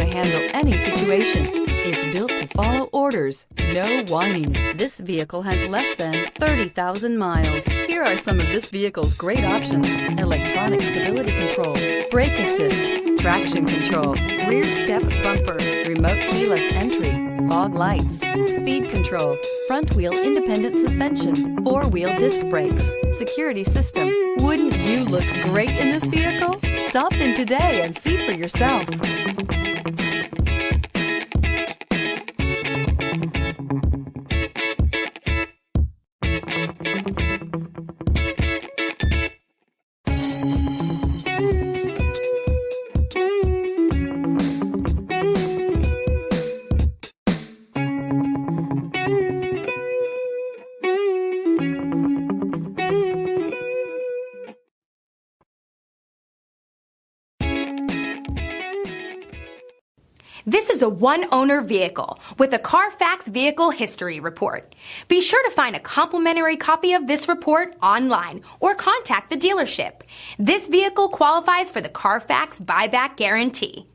to handle any situation. It's built to follow orders, no whining. This vehicle has less than 30,000 miles. Here are some of this vehicle's great options: electronic stability control, brake assist, traction control, rear step bumper, remote keyless entry, fog lights, speed control, front wheel independent suspension, 4-wheel disc brakes, security system. Wouldn't you look great in this vehicle? Stop in today and see for yourself. This is a one-owner vehicle with a CARFAX Vehicle History Report. Be sure to find a complimentary copy of this report online or contact the dealership. This vehicle qualifies for the CARFAX Buyback Guarantee.